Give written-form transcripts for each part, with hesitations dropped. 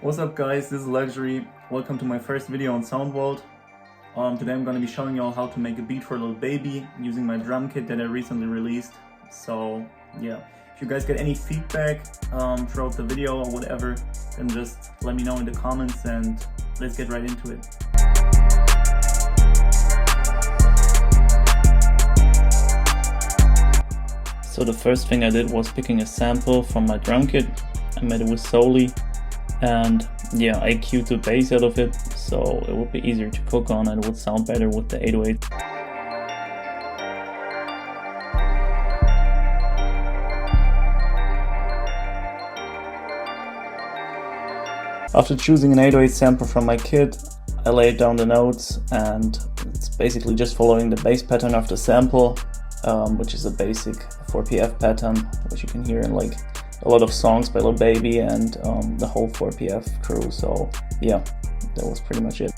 What's up guys, this is Luxury. Welcome to my first video on SoundVault. Today I'm going to be showing you all how to make a beat for Lil Baby using my drum kit that I recently released. So yeah, if you guys get any feedback throughout the video or whatever, then just let me know in the comments and let's get right into it. So the first thing I did was picking a sample from my drum kit. I made it with Soli. And yeah, I EQ'd the bass out of it, so it would be easier to cook on and it would sound better with the 808. After choosing an 808 sample from my kit, I laid down the notes, and it's basically just following the bass pattern of the sample, which is a basic 4PF pattern, which you can hear in like a lot of songs by Lil Baby and the whole 4PF crew. So yeah, that was pretty much it.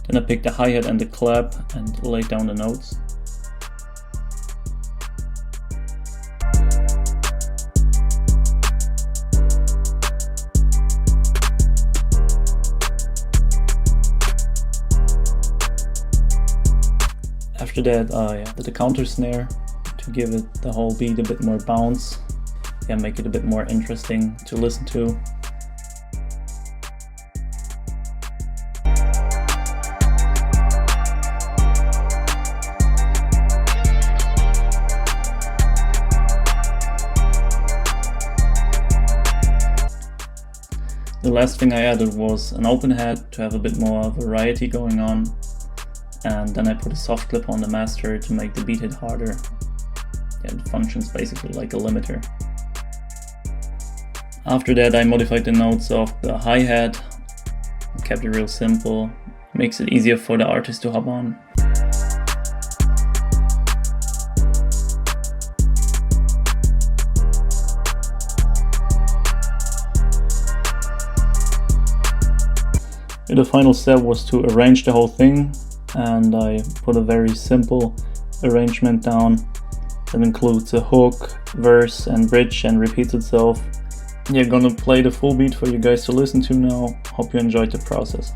Then I picked the hi-hat and the clap and laid down the notes. After that I did a counter snare to give it the whole beat a bit more bounce, make it a bit more interesting to listen to. The last thing I added was an open head to have a bit more variety going on, and then I put a soft clip on the master to make the beat hit harder. Yeah, it functions basically like a limiter. After that I modified the notes of the hi-hat, kept it real simple, makes it easier for the artist to hop on. The final step was to arrange the whole thing, and I put a very simple arrangement down that includes a hook, verse and bridge and repeats itself. Yeah, gonna play the full beat for you guys to listen to now. Hope you enjoyed the process.